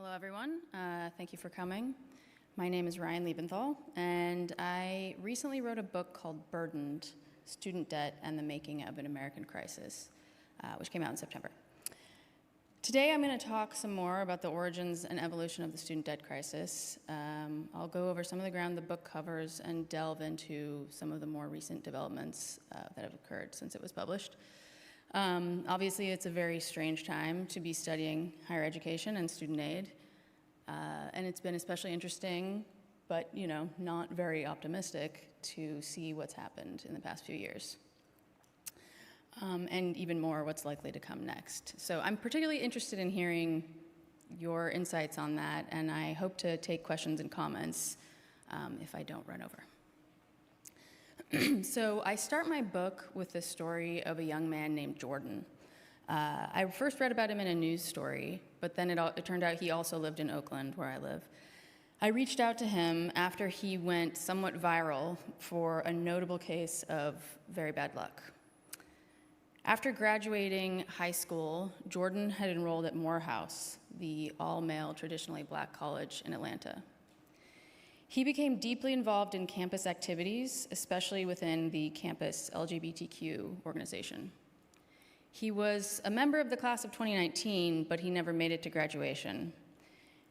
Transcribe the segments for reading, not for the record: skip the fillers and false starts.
Hello, everyone. Thank you for coming. My name is Ryann Liebenthal, and I recently wrote a book called Burdened: Student Debt and the Making of an American Crisis, which came out in September. Today, I'm going to talk some more about the origins and evolution of the student debt crisis. I'll go over some of the ground the book covers and delve into some of the more recent developments that have occurred since it was published. Obviously, it's a very strange time to be studying higher education and student aid, and it's been especially interesting, but not very optimistic to see what's happened in the past few years, and even more what's likely to come next. So I'm particularly interested in hearing your insights on that, and I hope to take questions and comments if I don't run over. So I start my book with the story of a young man named Jordan. I first read about him in a news story, but then it turned out he also lived in Oakland, where I live. I reached out to him after he went somewhat viral for a notable case of very bad luck. After graduating high school, Jordan had enrolled at Morehouse, the all-male, traditionally black college in Atlanta. He became deeply involved in campus activities, especially within the campus LGBTQ organization. He was a member of the class of 2019, but he never made it to graduation.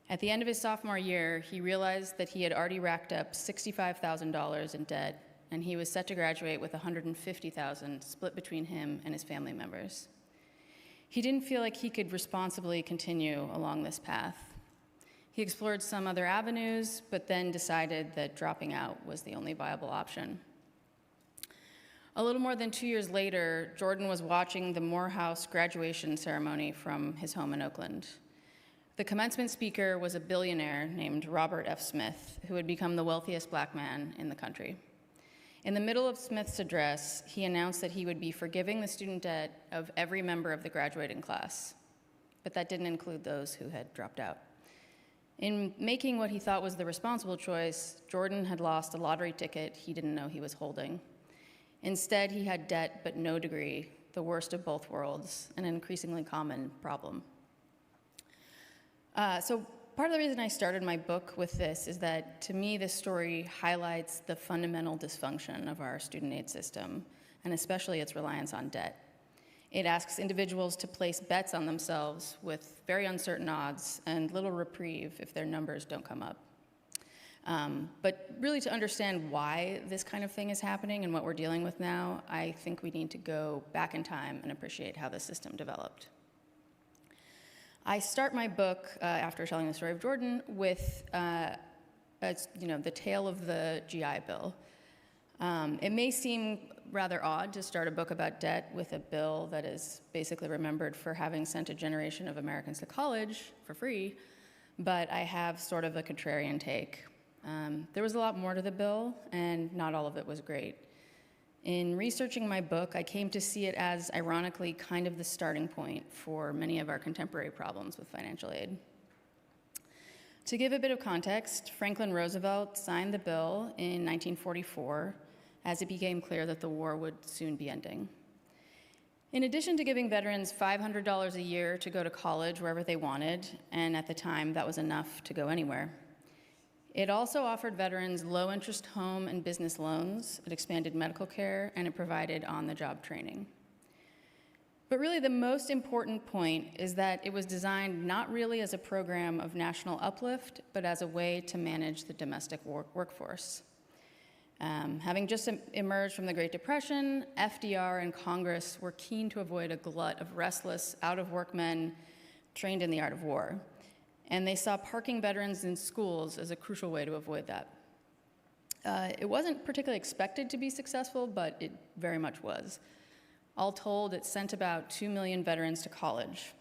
At the end of his sophomore year, he realized that he had already racked up $65,000 in debt, and he was set to graduate with $150,000 split between him and his family members. He didn't feel like he could responsibly continue along this path. He explored some other avenues, but then decided that dropping out was the only viable option. A little more than 2 years later, Jordan was watching the Morehouse graduation ceremony from his home in Oakland. The commencement speaker was a billionaire named Robert F. Smith, who had become the wealthiest black man in the country. In the middle of Smith's address, he announced that he would be forgiving the student debt of every member of the graduating class, but that didn't include those who had dropped out. In making what he thought was the responsible choice, Jordan had lost a lottery ticket he didn't know he was holding. Instead, he had debt but no degree, the worst of both worlds, an increasingly common problem. So part of the reason I started my book with this is that, to me, this story highlights the fundamental dysfunction of our student aid system, and especially its reliance on debt. It asks individuals to place bets on themselves with very uncertain odds and little reprieve if their numbers don't come up. But really, to understand why this kind of thing is happening and what we're dealing with now, I think we need to go back in time and appreciate how the system developed. I start my book, after telling the story of Jordan, with the tale of the GI Bill. It may seem rather odd to start a book about debt with a bill that is basically remembered for having sent a generation of Americans to college for free, but I have sort of a contrarian take. There was a lot more to the bill, and not all of it was great. In researching my book, I came to see it as, ironically, kind of the starting point for many of our contemporary problems with financial aid. To give a bit of context, Franklin Roosevelt signed the bill in 1944 as it became clear that the war would soon be ending. In addition to giving veterans $500 a year to go to college wherever they wanted, and at the time that was enough to go anywhere, it also offered veterans low-interest home and business loans, it expanded medical care, and it provided on-the-job training. But really, the most important point is that it was designed not really as a program of national uplift, but as a way to manage the domestic workforce. Having just emerged from the Great Depression, FDR and Congress were keen to avoid a glut of restless, out-of-work men trained in the art of war. And they saw parking veterans in schools as a crucial way to avoid that. It wasn't particularly expected to be successful, but it very much was. All told, it sent about 2 million veterans to college.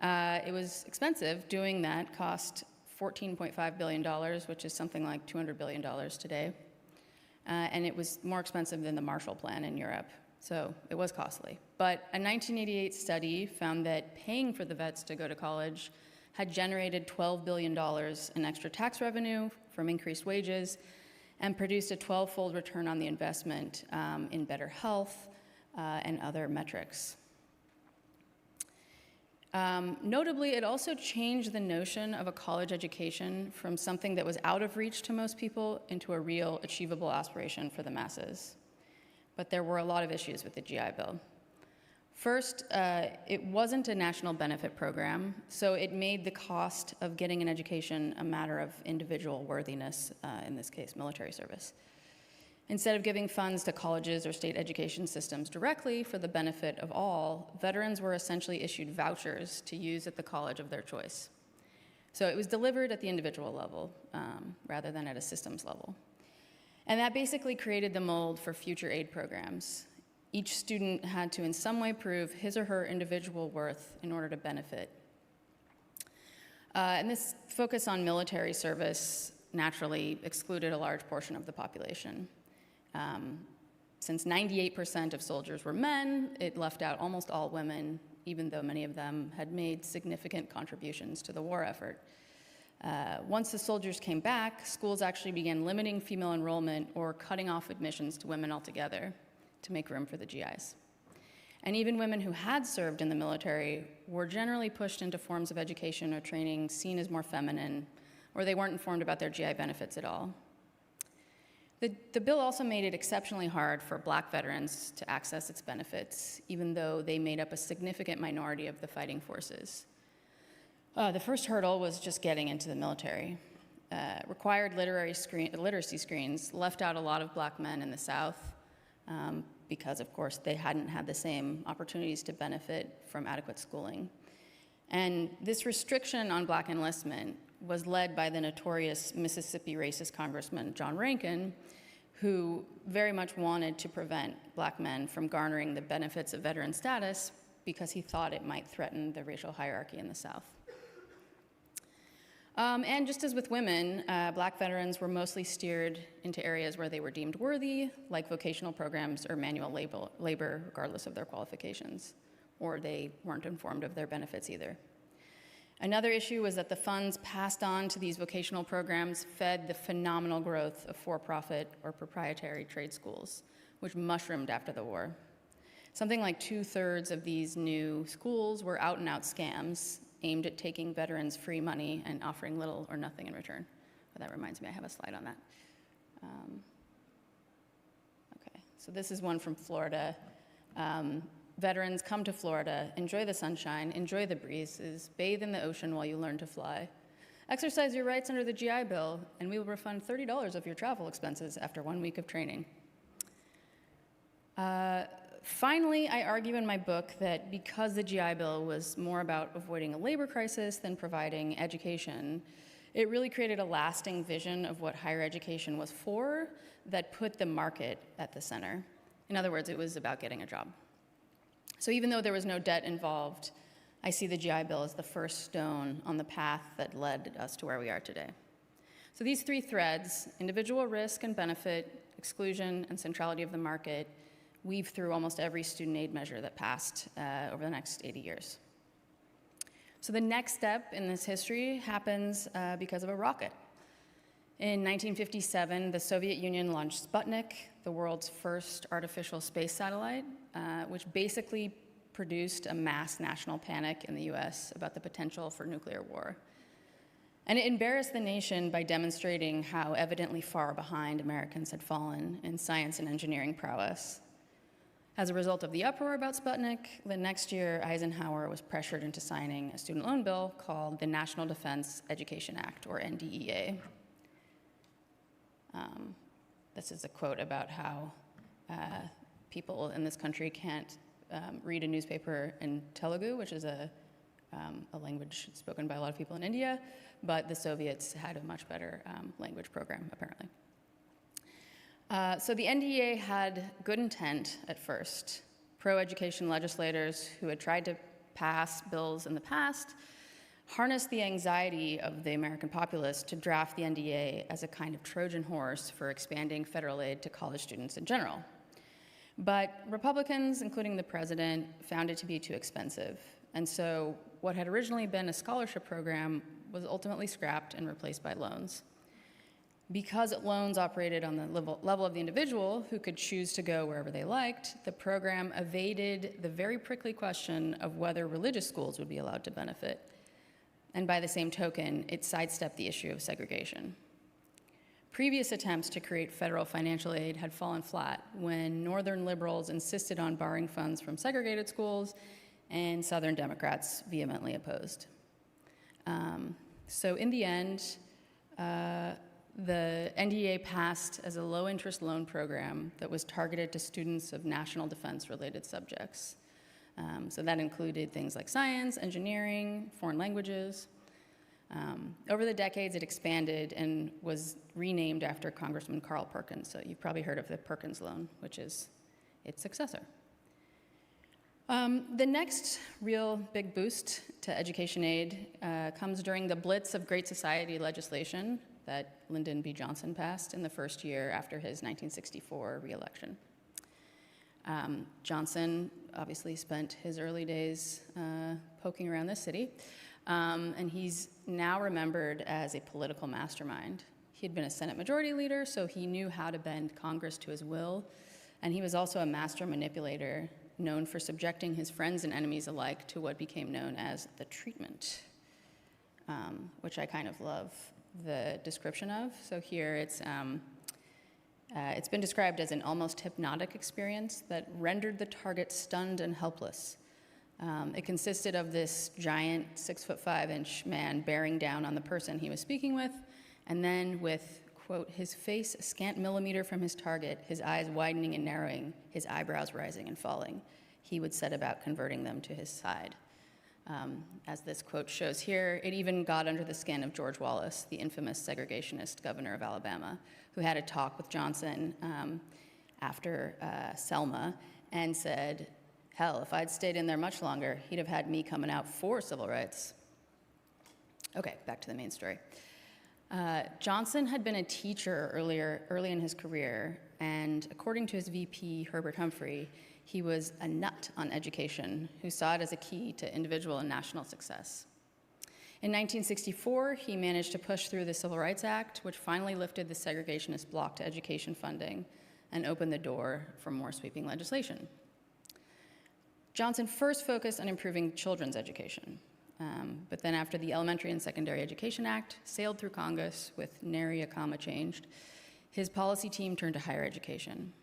It was expensive. Doing that cost $14.5 billion, which is something like $200 billion today. And it was more expensive than the Marshall Plan in Europe, so it was costly. But a 1988 study found that paying for the vets to go to college had generated $12 billion in extra tax revenue from increased wages and produced a 12-fold return on the investment in better health and other metrics. Notably, it also changed the notion of a college education from something that was out of reach to most people into a real, achievable aspiration for the masses. But there were a lot of issues with the GI Bill. First, it wasn't a national benefit program, so it made the cost of getting an education a matter of individual worthiness, in this case, military service. Instead of giving funds to colleges or state education systems directly for the benefit of all, veterans were essentially issued vouchers to use at the college of their choice. So it was delivered at the individual level rather than at a systems level. And that basically created the mold for future aid programs. Each student had to in some way prove his or her individual worth in order to benefit. And this focus on military service naturally excluded a large portion of the population. Since 98% of soldiers were men, it left out almost all women, even though many of them had made significant contributions to the war effort. Once the soldiers came back, schools actually began limiting female enrollment or cutting off admissions to women altogether to make room for the GIs. And even women who had served in the military were generally pushed into forms of education or training seen as more feminine, or they weren't informed about their GI benefits at all. The bill also made it exceptionally hard for Black veterans to access its benefits, even though they made up a significant minority of the fighting forces. The first hurdle was just getting into the military. Required literacy screens left out a lot of Black men in the South because, of course, they hadn't had the same opportunities to benefit from adequate schooling. And this restriction on Black enlistment was led by the notorious Mississippi racist Congressman John Rankin, who very much wanted to prevent Black men from garnering the benefits of veteran status because he thought it might threaten the racial hierarchy in the South. And just as with women, Black veterans were mostly steered into areas where they were deemed worthy, like vocational programs or manual labor, regardless of their qualifications, or they weren't informed of their benefits either. Another issue was that the funds passed on to these vocational programs fed the phenomenal growth of for-profit or proprietary trade schools, which mushroomed after the war. Something like 2/3 of these new schools were out-and-out scams aimed at taking veterans free money and offering little or nothing in return. But that reminds me, I have a slide on that. Okay, so this is one from Florida. Veterans, come to Florida, enjoy the sunshine, enjoy the breezes, bathe in the ocean while you learn to fly. Exercise your rights under the GI Bill, and we will refund $30 of your travel expenses after 1 week of training. Finally, I argue in my book that because the GI Bill was more about avoiding a labor crisis than providing education, it really created a lasting vision of what higher education was for that put the market at the center. In other words, it was about getting a job. So even though there was no debt involved, I see the GI Bill as the first stone on the path that led us to where we are today. So these three threads, individual risk and benefit, exclusion, and centrality of the market, weave through almost every student aid measure that passed over the next 80 years. So the next step in this history happens because of a rocket. In 1957, the Soviet Union launched Sputnik, the world's first artificial space satellite, which basically produced a mass national panic in the US about the potential for nuclear war. And it embarrassed the nation by demonstrating how evidently far behind Americans had fallen in science and engineering prowess. As a result of the uproar about Sputnik, the next year Eisenhower was pressured into signing a student loan bill called the National Defense Education Act, or NDEA. This is a quote about how people in this country can't read a newspaper in Telugu, which is a language spoken by a lot of people in India, but the Soviets had a much better language program, apparently. So the NDEA had good intent at first. Pro-education legislators who had tried to pass bills in the past harnessed the anxiety of the American populace to draft the NDEA as a kind of Trojan horse for expanding federal aid to college students in general. But Republicans, including the president, found it to be too expensive. And so what had originally been a scholarship program was ultimately scrapped and replaced by loans. Because loans operated on the level of the individual, who could choose to go wherever they liked, the program evaded the very prickly question of whether religious schools would be allowed to benefit. And by the same token, it sidestepped the issue of segregation. Previous attempts to create federal financial aid had fallen flat when Northern liberals insisted on borrowing funds from segregated schools, and Southern Democrats vehemently opposed. So in the end, the NDA passed as a low-interest loan program that was targeted to students of national defense-related subjects. So that included things like science, engineering, foreign languages. Over the decades, it expanded and was renamed after Congressman Carl Perkins. So you've probably heard of the Perkins Loan, which is its successor. The next real big boost to education aid comes during the blitz of Great Society legislation that Lyndon B. Johnson passed in the first year after his 1964 reelection. Johnson obviously spent his early days poking around this city, and he's now remembered as a political mastermind. He had been a Senate Majority Leader, so he knew how to bend Congress to his will, and he was also a master manipulator known for subjecting his friends and enemies alike to what became known as the treatment, which I kind of love the description of. So here it's been described as an almost hypnotic experience that rendered the target stunned and helpless. It consisted of this giant 6'5" man bearing down on the person he was speaking with, and then with, quote, his face a scant millimeter from his target, his eyes widening and narrowing, his eyebrows rising and falling, he would set about converting them to his side. As this quote shows here, it even got under the skin of George Wallace, the infamous segregationist governor of Alabama, who had a talk with Johnson after Selma and said, hell, if I'd stayed in there much longer, he'd have had me coming out for civil rights. Okay, back to the main story. Johnson had been a teacher early in his career, and according to his VP, Herbert Humphrey, he was a nut on education who saw it as a key to individual and national success. In 1964, he managed to push through the Civil Rights Act, which finally lifted the segregationist block to education funding and opened the door for more sweeping legislation. Johnson first focused on improving children's education, but then after the Elementary and Secondary Education Act sailed through Congress with nary a comma changed, his policy team turned to higher education.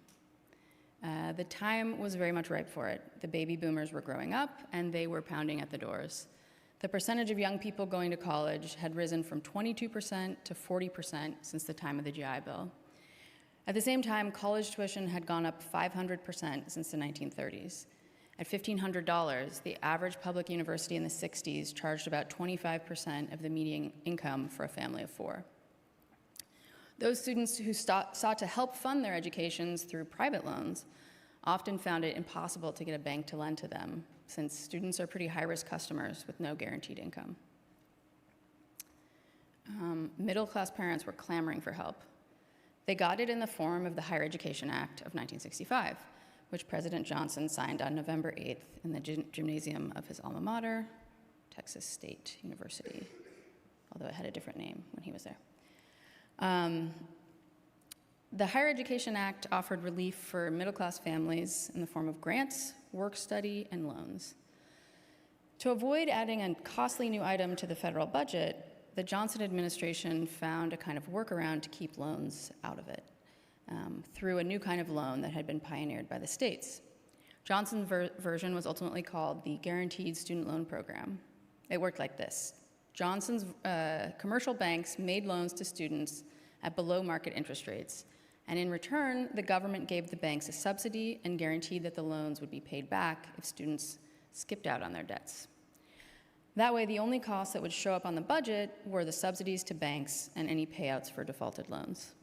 The time was very much ripe for it. The baby boomers were growing up, and they were pounding at the doors. The percentage of young people going to college had risen from 22% to 40% since the time of the GI Bill. At the same time, college tuition had gone up 500% since the 1930s. At $1,500, the average public university in the 60s charged about 25% of the median income for a family of four. Those students who sought to help fund their educations through private loans often found it impossible to get a bank to lend to them, since students are pretty high-risk customers with no guaranteed income. Middle-class parents were clamoring for help. They got it in the form of the Higher Education Act of 1965, which President Johnson signed on November 8th in the gymnasium of his alma mater, Texas State University, although it had a different name when he was there. The Higher Education Act offered relief for middle-class families in the form of grants, work study, and loans. To avoid adding a costly new item to the federal budget, the Johnson administration found a kind of workaround to keep loans out of it, through a new kind of loan that had been pioneered by the states. Johnson's version was ultimately called the Guaranteed Student Loan Program. It worked like this. Johnson's commercial banks made loans to students at below market interest rates, and in return, the government gave the banks a subsidy and guaranteed that the loans would be paid back if students skipped out on their debts. That way, the only costs that would show up on the budget were the subsidies to banks and any payouts for defaulted loans.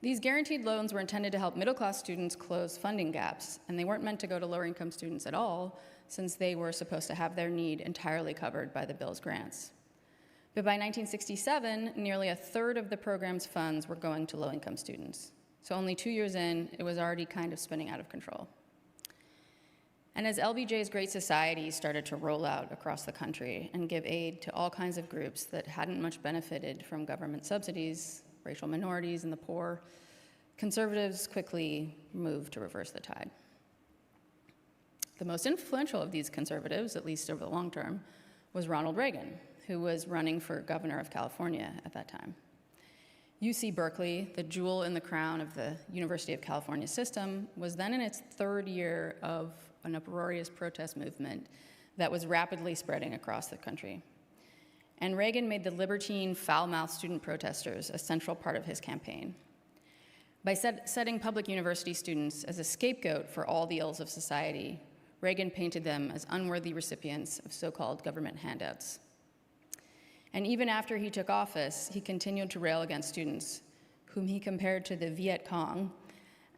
These guaranteed loans were intended to help middle-class students close funding gaps, and they weren't meant to go to lower-income students at all, since they were supposed to have their need entirely covered by the bill's grants. But by 1967, nearly a third of the program's funds were going to low-income students. So only 2 years in, it was already kind of spinning out of control. And as LBJ's Great Society started to roll out across the country and give aid to all kinds of groups that hadn't much benefited from government subsidies, racial minorities and the poor, conservatives quickly moved to reverse the tide. The most influential of these conservatives, at least over the long term, was Ronald Reagan, who was running for governor of California at that time. UC Berkeley, the jewel in the crown of the University of California system, was then in its third year of an uproarious protest movement that was rapidly spreading across the country. And Reagan made the libertine, foul-mouthed student protesters a central part of his campaign. By setting public university students as a scapegoat for all the ills of society, Reagan painted them as unworthy recipients of so-called government handouts. And even after he took office, he continued to rail against students, whom he compared to the Viet Cong,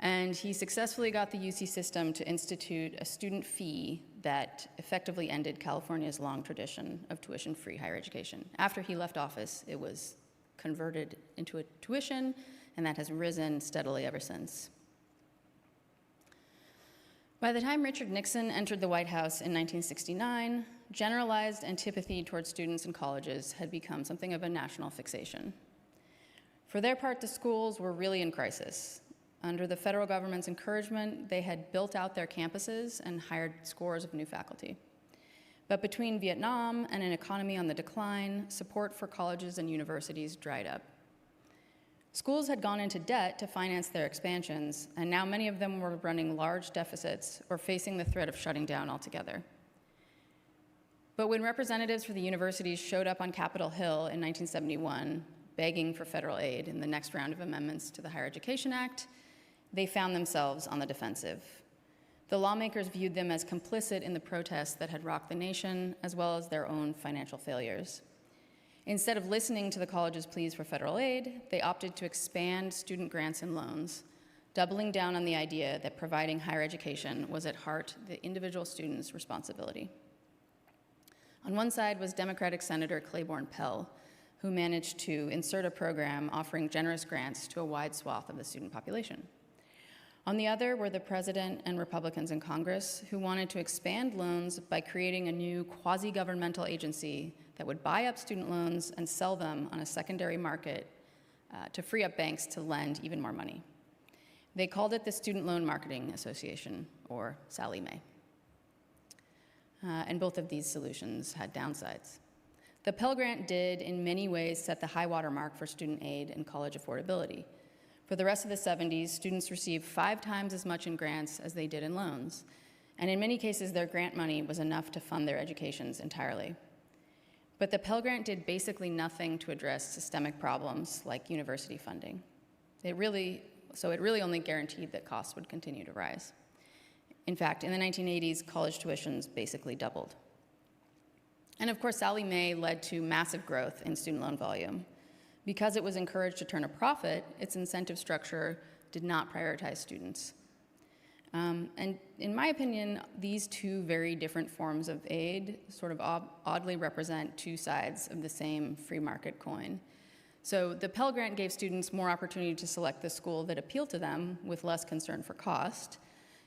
and he successfully got the UC system to institute a student fee that effectively ended California's long tradition of tuition-free higher education. After he left office, it was converted into a tuition, and that has risen steadily ever since. By the time Richard Nixon entered the White House in 1969, generalized antipathy towards students and colleges had become something of a national fixation. For their part, the schools were really in crisis. Under the federal government's encouragement, they had built out their campuses and hired scores of new faculty. But between Vietnam and an economy on the decline, support for colleges and universities dried up. Schools had gone into debt to finance their expansions, and now many of them were running large deficits or facing the threat of shutting down altogether. But when representatives for the universities showed up on Capitol Hill in 1971, begging for federal aid in the next round of amendments to the Higher Education Act, they found themselves on the defensive. The lawmakers viewed them as complicit in the protests that had rocked the nation, as well as their own financial failures. Instead of listening to the college's pleas for federal aid, they opted to expand student grants and loans, doubling down on the idea that providing higher education was at heart the individual student's responsibility. On one side was Democratic Senator Claiborne Pell, who managed to insert a program offering generous grants to a wide swath of the student population. On the other were the president and Republicans in Congress, who wanted to expand loans by creating a new quasi-governmental agency that would buy up student loans and sell them on a secondary market to free up banks to lend even more money. They called it the Student Loan Marketing Association, or Sallie Mae. And both of these solutions had downsides. The Pell Grant did, in many ways, set the high water mark for student aid and college affordability. For the rest of the 70s, students received 5 times as much in grants as they did in loans, and in many cases, their grant money was enough to fund their educations entirely. But the Pell Grant did basically nothing to address systemic problems like university funding. It really only guaranteed that costs would continue to rise. In fact, in the 1980s, college tuitions basically doubled. And of course, Sallie Mae led to massive growth in student loan volume. Because it was encouraged to turn a profit, its incentive structure did not prioritize students. And in my opinion, these two very different forms of aid sort of oddly represent two sides of the same free market coin. So the Pell Grant gave students more opportunity to select the school that appealed to them with less concern for cost,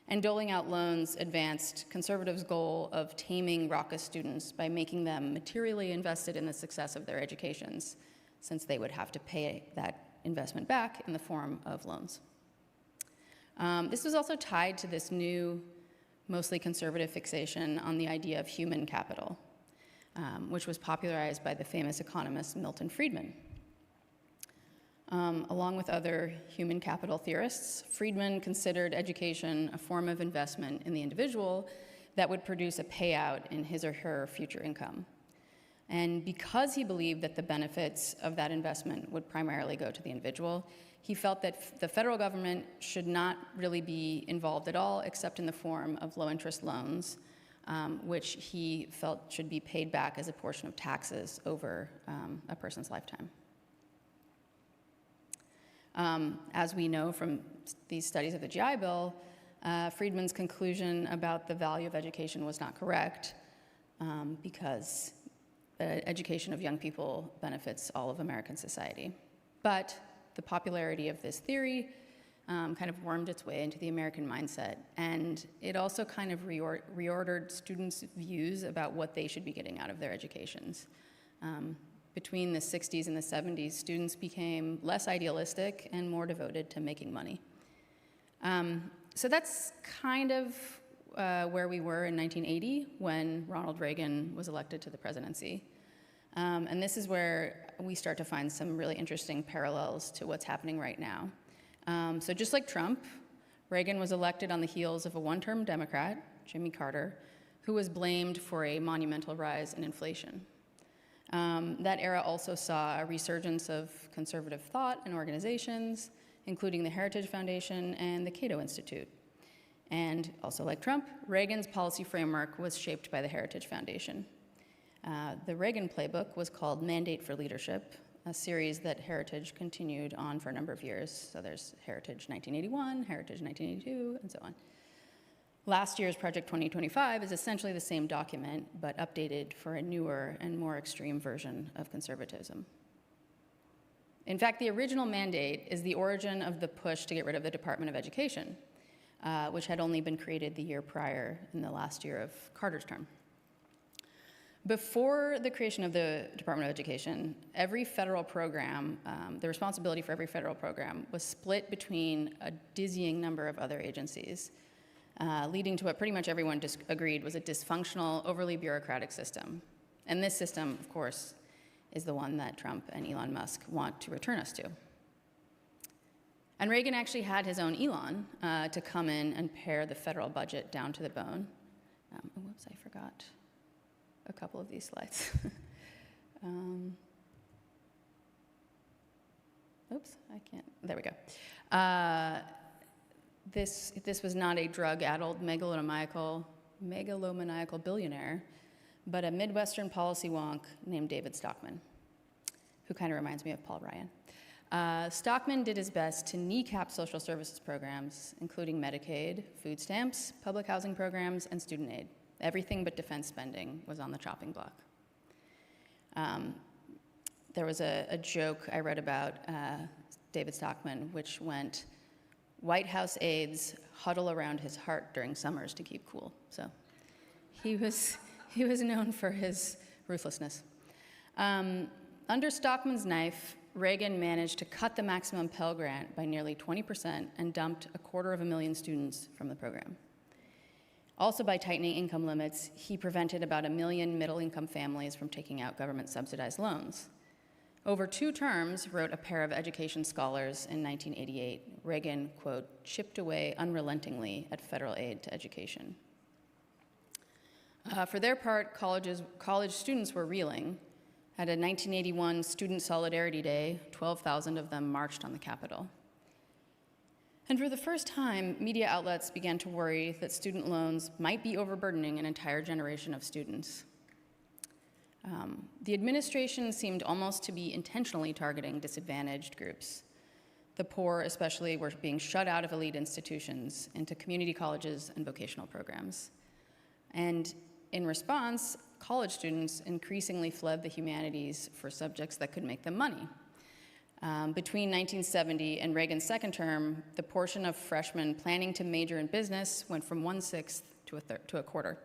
and doling out loans advanced conservatives' goal of taming raucous students by making them materially invested in the success of their educations, since they would have to pay that investment back in the form of loans. This was also tied to this new, mostly conservative fixation on the idea of human capital, which was popularized by the famous economist Milton Friedman. Along with other human capital theorists, Friedman considered education a form of investment in the individual that would produce a payout in his or her future income. And because he believed that the benefits of that investment would primarily go to the individual, he felt that the federal government should not really be involved at all, except in the form of low-interest loans, which he felt should be paid back as a portion of taxes over a person's lifetime. As we know from these studies of the GI Bill, Friedman's conclusion about the value of education was not correct because education of young people benefits all of American society. But the popularity of this theory kind of wormed its way into the American mindset. And it also kind of reordered students' views about what they should be getting out of their educations. Between the 60s and the 70s, students became less idealistic and more devoted to making money. So that's kind of where we were in 1980 when Ronald Reagan was elected to the presidency. And this is where we start to find some really interesting parallels to what's happening right now. So just like Trump, Reagan was elected on the heels of a one-term Democrat, Jimmy Carter, who was blamed for a monumental rise in inflation. That era also saw a resurgence of conservative thought and organizations, including the Heritage Foundation and the Cato Institute. And also like Trump, Reagan's policy framework was shaped by the Heritage Foundation. The Reagan playbook was called Mandate for Leadership, a series that Heritage continued on for a number of years. So there's Heritage 1981, Heritage 1982, and so on. Last year's Project 2025 is essentially the same document, but updated for a newer and more extreme version of conservatism. In fact, the original mandate is the origin of the push to get rid of the Department of Education, which had only been created the year prior in the last year of Carter's term. Before the creation of the Department of Education, every federal program, the responsibility for every federal program was split between a dizzying number of other agencies, leading to what pretty much everyone agreed was a dysfunctional, overly bureaucratic system. And this system, of course, is the one that Trump and Elon Musk want to return us to. And Reagan actually had his own Elon to come in and pare the federal budget down to the bone. Whoops, I forgot a couple of these slides. Oops, I can't, there we go. This was not a drug-addled megalomaniacal billionaire, but a Midwestern policy wonk named David Stockman, who kind of reminds me of Paul Ryan. Stockman did his best to kneecap social services programs, including Medicaid, food stamps, public housing programs, and student aid. Everything but defense spending was on the chopping block. There was a joke I read about David Stockman, which went, White House aides huddle around his heart during summers to keep cool. So he was known for his ruthlessness. Under Stockman's knife, Reagan managed to cut the maximum Pell Grant by nearly 20% and dumped 250,000 students from the program. Also, by tightening income limits, he prevented about 1 million middle-income families from taking out government-subsidized loans. Over 2 terms, wrote a pair of education scholars in 1988, Reagan, quote, chipped away unrelentingly at federal aid to education. For their part, college students were reeling. At a 1981 Student Solidarity Day, 12,000 of them marched on the Capitol. And for the first time, media outlets began to worry that student loans might be overburdening an entire generation of students. The administration seemed almost to be intentionally targeting disadvantaged groups. The poor, especially, were being shut out of elite institutions into community colleges and vocational programs. And in response, college students increasingly fled the humanities for subjects that could make them money. Between 1970 and Reagan's second term, the portion of freshmen planning to major in business went from 1/6 to a quarter.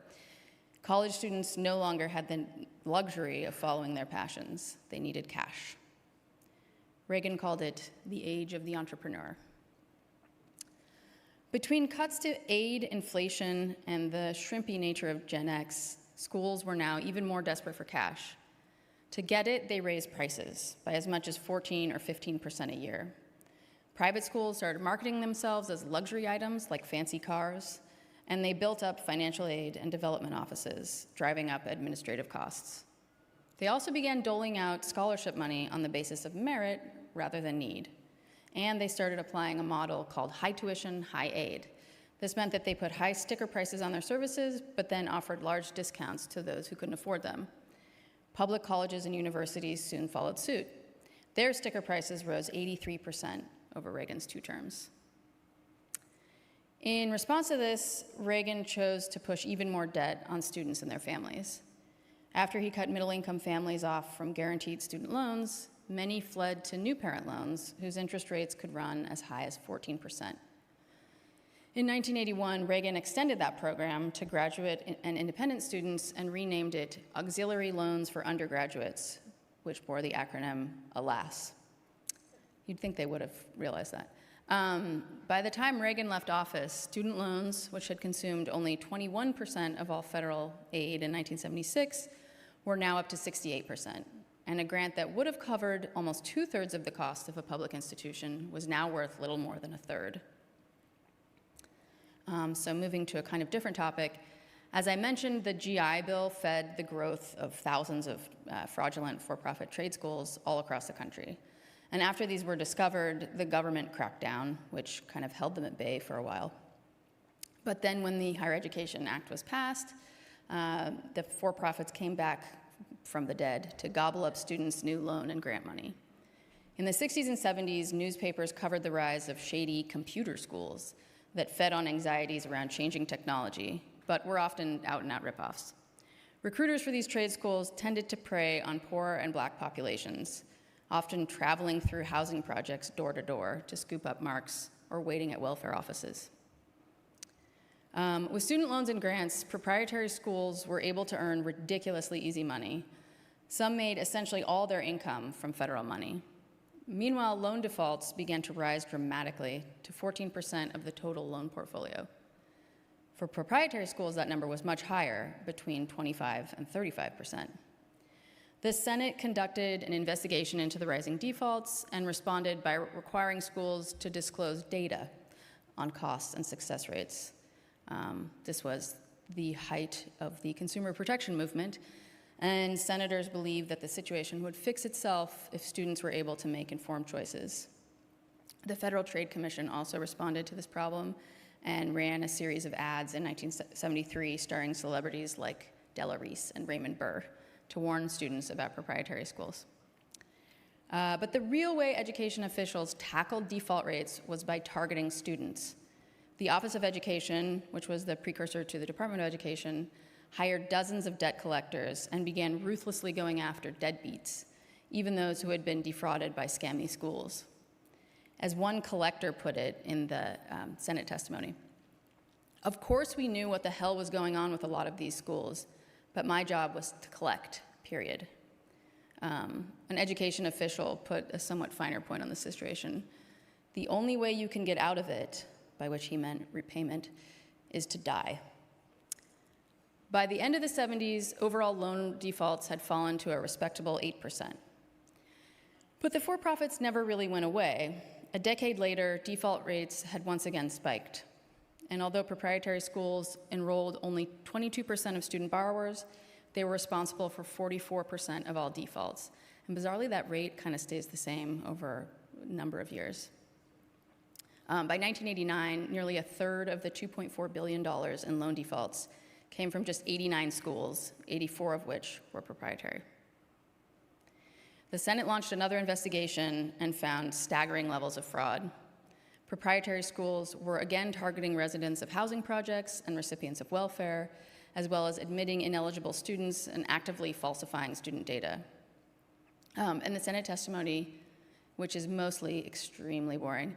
College students no longer had the luxury of following their passions. They needed cash. Reagan called it the age of the entrepreneur. Between cuts to aid, inflation, and the shrimpy nature of Gen X, schools were now even more desperate for cash. To get it, they raised prices by as much as 14 or 15% a year. Private schools started marketing themselves as luxury items like fancy cars, and they built up financial aid and development offices, driving up administrative costs. They also began doling out scholarship money on the basis of merit rather than need. And they started applying a model called high tuition, high aid. This meant that they put high sticker prices on their services, but then offered large discounts to those who couldn't afford them. Public colleges and universities soon followed suit. Their sticker prices rose 83% over Reagan's 2 terms. In response to this, Reagan chose to push even more debt on students and their families. After he cut middle-income families off from guaranteed student loans, many fled to new parent loans whose interest rates could run as high as 14%. In 1981, Reagan extended that program to graduate and independent students and renamed it Auxiliary Loans for Undergraduates, which bore the acronym ALAS. You'd think they would have realized that. By the time Reagan left office, student loans, which had consumed only 21% of all federal aid in 1976, were now up to 68%. And a grant that would have covered almost 2/3 of the cost of a public institution was now worth little more than 1/3. So moving to a kind of different topic, as I mentioned, the GI Bill fed the growth of thousands of fraudulent for-profit trade schools all across the country. And after these were discovered, the government cracked down, which kind of held them at bay for a while. But then when the Higher Education Act was passed, the for-profits came back from the dead to gobble up students' new loan and grant money. In the 60s and 70s, newspapers covered the rise of shady computer schools that fed on anxieties around changing technology, but were often out-and-out ripoffs. Recruiters for these trade schools tended to prey on poor and Black populations, often traveling through housing projects door to door to scoop up marks or waiting at welfare offices. With student loans and grants, proprietary schools were able to earn ridiculously easy money. Some made essentially all their income from federal money. Meanwhile, loan defaults began to rise dramatically to 14% of the total loan portfolio. For proprietary schools, that number was much higher, between 25 and 35%. The Senate conducted an investigation into the rising defaults and responded by requiring schools to disclose data on costs and success rates. This was the height of the consumer protection movement, and senators believed that the situation would fix itself if students were able to make informed choices. The Federal Trade Commission also responded to this problem and ran a series of ads in 1973 starring celebrities like Della Reese and Raymond Burr to warn students about proprietary schools. But the real way education officials tackled default rates was by targeting students. The Office of Education, which was the precursor to the Department of Education, hired dozens of debt collectors and began ruthlessly going after deadbeats, even those who had been defrauded by scammy schools. As one collector put it in the Senate testimony, "Of course we knew what the hell was going on with a lot of these schools, but my job was to collect, period." An education official put a somewhat finer point on the situation. "The only way you can get out of it," by which he meant repayment, "is to die." By the end of the 70s, overall loan defaults had fallen to a respectable 8%. But the for-profits never really went away. A decade later, default rates had once again spiked. And although proprietary schools enrolled only 22% of student borrowers, they were responsible for 44% of all defaults. And bizarrely, that rate kind of stays the same over a number of years. By 1989, nearly a third of the $2.4 billion in loan defaults came from just 89 schools, 84 of which were proprietary. The Senate launched another investigation and found staggering levels of fraud. Proprietary schools were again targeting residents of housing projects and recipients of welfare, as well as admitting ineligible students and actively falsifying student data. And the Senate testimony, which is mostly extremely boring,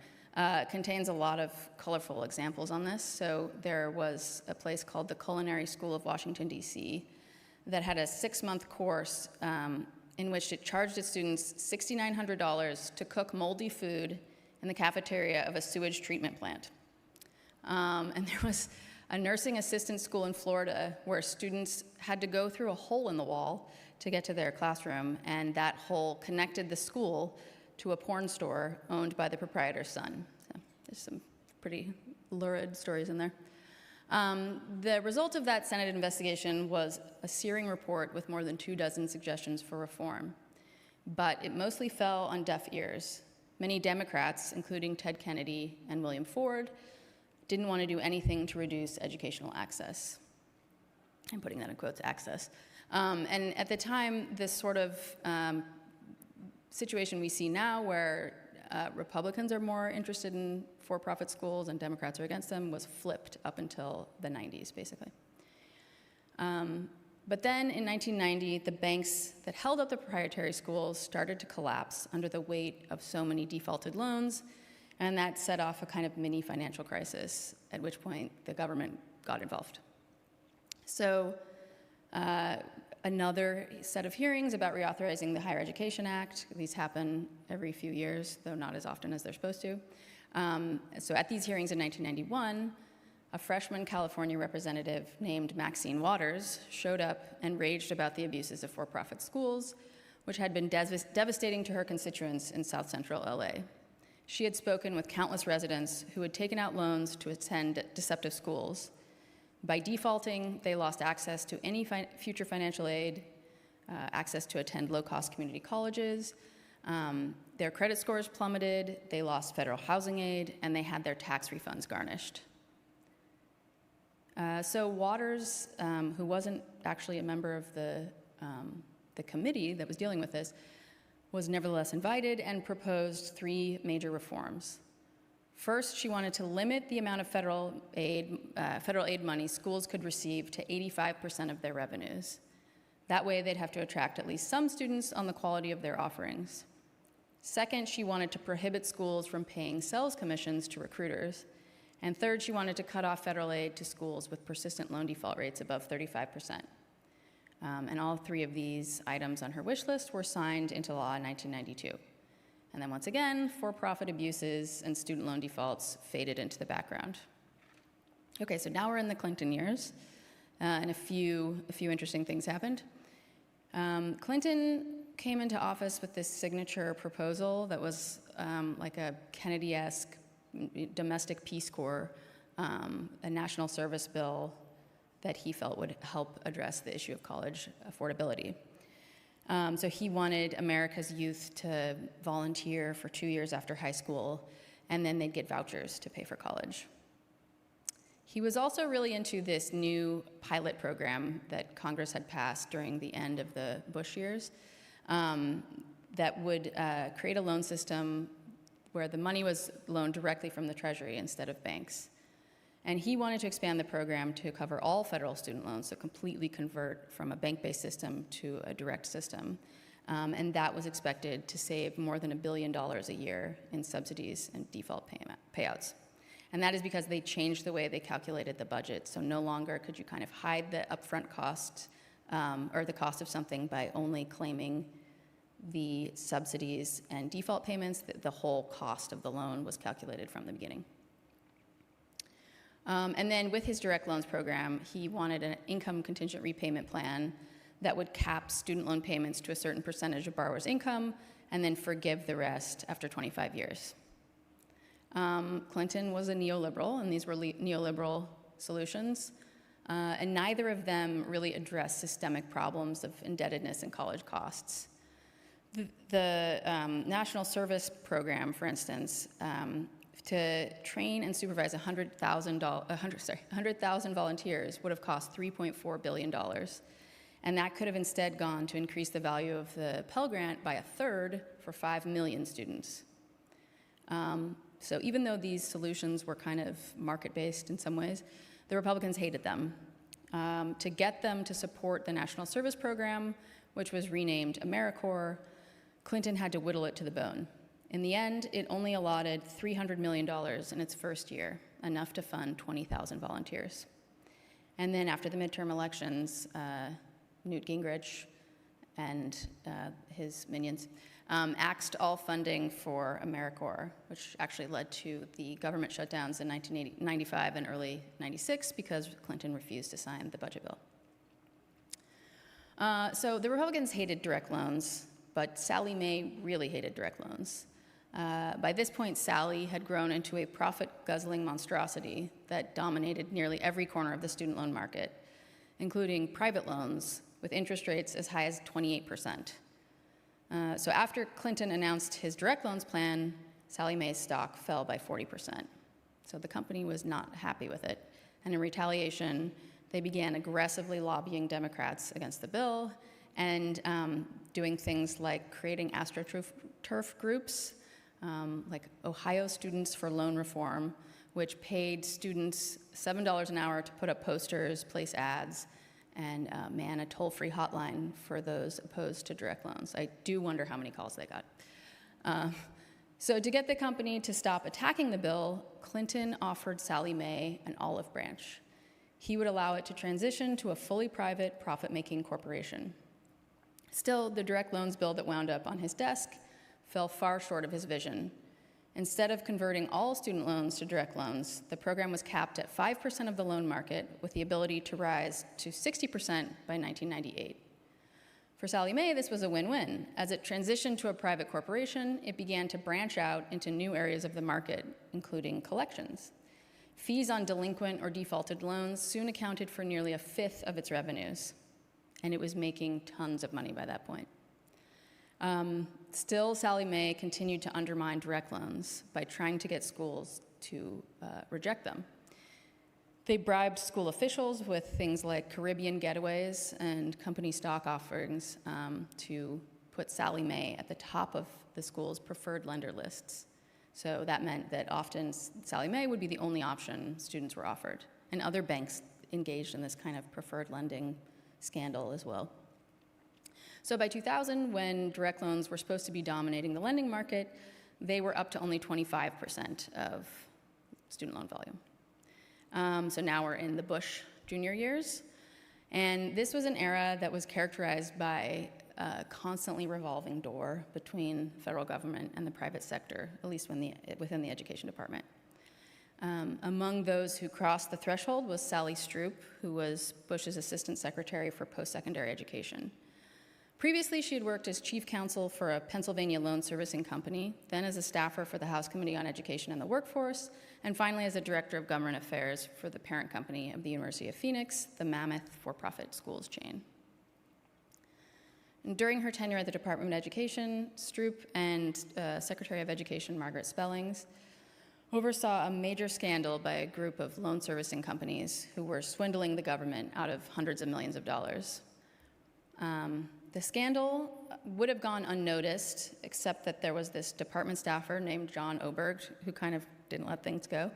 contains a lot of colorful examples on this. So there was a place called the Culinary School of Washington, D.C. that had a 6-month course in which it charged its students $6,900 to cook moldy food in the cafeteria of a sewage treatment plant. And there was a nursing assistant school in Florida where students had to go through a hole in the wall to get to their classroom, and that hole connected the school to a porn store owned by the proprietor's son. So there's some pretty lurid stories in there. The result of that Senate investigation was a searing report with more than 24 suggestions for reform, but it mostly fell on deaf ears. Many Democrats, including Ted Kennedy and William Ford, didn't want to do anything to reduce educational access. I'm putting that in quotes, access. And at the time, this sort of situation we see now where Republicans are more interested in for-profit schools and Democrats are against them was flipped up until the 90s, basically. But then in 1990, the banks that held up the proprietary schools started to collapse under the weight of so many defaulted loans, and that set off a kind of mini financial crisis, at which point the government got involved. So another set of hearings about reauthorizing the Higher Education Act. These happen every few years, though not as often as they're supposed to. So at these hearings in 1991, a freshman California representative named Maxine Waters showed up and raged about the abuses of for-profit schools, which had been devastating to her constituents in South Central LA. She had spoken with countless residents who had taken out loans to attend deceptive schools. By defaulting, they lost access to any future financial aid, access to attend low-cost community colleges. Their credit scores plummeted, they lost federal housing aid, and they had their tax refunds garnished. So Waters, who wasn't actually a member of the committee that was dealing with this, was nevertheless invited and proposed 3 major reforms. First, she wanted to limit the amount of federal aid money schools could receive to 85% of their revenues. That way, they'd have to attract at least some students on the quality of their offerings. Second, she wanted to prohibit schools from paying sales commissions to recruiters. And third, she wanted to cut off federal aid to schools with persistent loan default rates above 35%. And all 3 of these items on her wish list were signed into law in 1992. And then once again, for-profit abuses and student loan defaults faded into the background. Okay, so now we're in the Clinton years, and a few interesting things happened. Clinton came into office with this signature proposal that was like a Kennedy-esque domestic Peace Corps, a national service bill that he felt would help address the issue of college affordability. So he wanted America's youth to volunteer for 2 years after high school, and then they'd get vouchers to pay for college. He was also really into this new pilot program that Congress had passed during the end of the Bush years that would create a loan system where the money was loaned directly from the Treasury instead of banks. And he wanted to expand the program to cover all federal student loans, so completely convert from a bank-based system to a direct system. And that was expected to save more than $1 billion a year in subsidies and default payouts. And that is because they changed the way they calculated the budget. So no longer could you kind of hide the upfront cost or the cost of something by only claiming the subsidies and default payments. The whole cost of the loan was calculated from the beginning. And then with his direct loans program, he wanted an income contingent repayment plan that would cap student loan payments to a certain percentage of borrowers' income and then forgive the rest after 25 years. Clinton was a neoliberal, and these were neoliberal solutions, and neither of them really addressed systemic problems of indebtedness and college costs. The National Service Program, for instance, to train and supervise 100,000 volunteers would have cost $3.4 billion. And that could have instead gone to increase the value of the Pell Grant by 1/3 for 5 million students. So even though these solutions were kind of market-based in some ways, the Republicans hated them. To get them to support the National Service Program, which was renamed AmeriCorps, Clinton had to whittle it to the bone. In the end, it only allotted $300 million in its first year, enough to fund 20,000 volunteers. And then after the midterm elections, Newt Gingrich and his minions axed all funding for AmeriCorps, which actually led to the government shutdowns in 1995 and early 96 because Clinton refused to sign the budget bill. So the Republicans hated direct loans, but Sallie Mae really hated direct loans. By this point, Sally had grown into a profit-guzzling monstrosity that dominated nearly every corner of the student loan market, including private loans with interest rates as high as 28%. So after Clinton announced his direct loans plan, Sallie Mae's stock fell by 40%. So the company was not happy with it. And in retaliation, they began aggressively lobbying Democrats against the bill and doing things like creating AstroTurf groups, like Ohio Students for Loan Reform, which paid students $7 an hour to put up posters, place ads, and man a toll-free hotline for those opposed to direct loans. I do wonder how many calls they got. So to get the company to stop attacking the bill, Clinton offered Sallie Mae an olive branch. He would allow it to transition to a fully private, profit-making corporation. Still, the direct loans bill that wound up on his desk fell far short of his vision. Instead of converting all student loans to direct loans, the program was capped at 5% of the loan market with the ability to rise to 60% by 1998. For Sallie Mae, this was a win-win. As it transitioned to a private corporation, it began to branch out into new areas of the market, including collections. Fees on delinquent or defaulted loans soon accounted for nearly a fifth of its revenues, and it was making tons of money by that point. Still, Sallie Mae continued to undermine direct loans by trying to get schools to reject them. They bribed school officials with things like Caribbean getaways and company stock offerings to put Sallie Mae at the top of the school's preferred lender lists. So that meant that often Sallie Mae would be the only option students were offered, and other banks engaged in this kind of preferred lending scandal as well. So by 2000, when direct loans were supposed to be dominating the lending market, they were up to only 25% of student loan volume. So now we're in the Bush junior years, and this was an era that was characterized by a constantly revolving door between federal government and the private sector, at least within the education department. Among those who crossed the threshold was Sally Stroop, who was Bush's assistant secretary for post-secondary education. Previously, she had worked as chief counsel for a Pennsylvania loan servicing company, then as a staffer for the House Committee on Education and the Workforce, and finally as a director of government affairs for the parent company of the University of Phoenix, the mammoth for-profit schools chain. And during her tenure at the Department of Education, Stroop and Secretary of Education Margaret Spellings oversaw a major scandal by a group of loan servicing companies who were swindling the government out of hundreds of millions of dollars. The scandal would have gone unnoticed, except that there was this department staffer named John Oberg who kind of didn't let things go.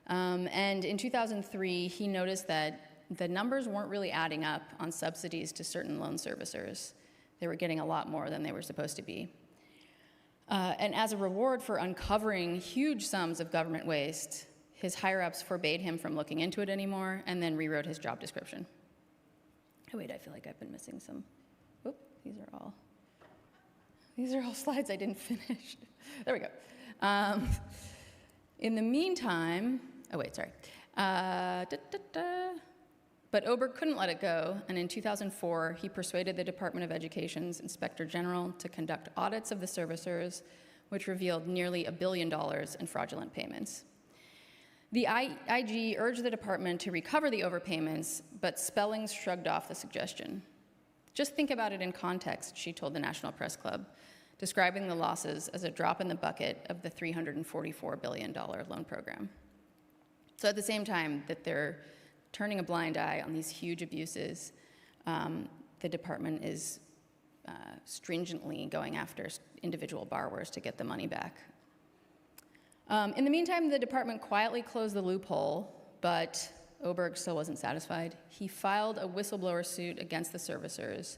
And in 2003, he noticed that the numbers weren't really adding up on subsidies to certain loan servicers. They were getting a lot more than they were supposed to be. And as a reward for uncovering huge sums of government waste, his higher-ups forbade him from looking into it anymore and then rewrote his job description. Oh, wait, I feel like I've been missing some. Oop, these are all slides I didn't finish. There we go. In the meantime, oh, wait, sorry. But Oberg couldn't let it go, and in 2004, he persuaded the Department of Education's Inspector General to conduct audits of the servicers, which revealed nearly $1 billion in fraudulent payments. The IG urged the department to recover the overpayments, but Spellings shrugged off the suggestion. Just think about it in context, she told the National Press Club, describing the losses as a drop in the bucket of the $344 billion loan program. So at the same time that they're turning a blind eye on these huge abuses, the department is stringently going after individual borrowers to get the money back. In the meantime, the department quietly closed the loophole, but Oberg still wasn't satisfied. He filed a whistleblower suit against the servicers,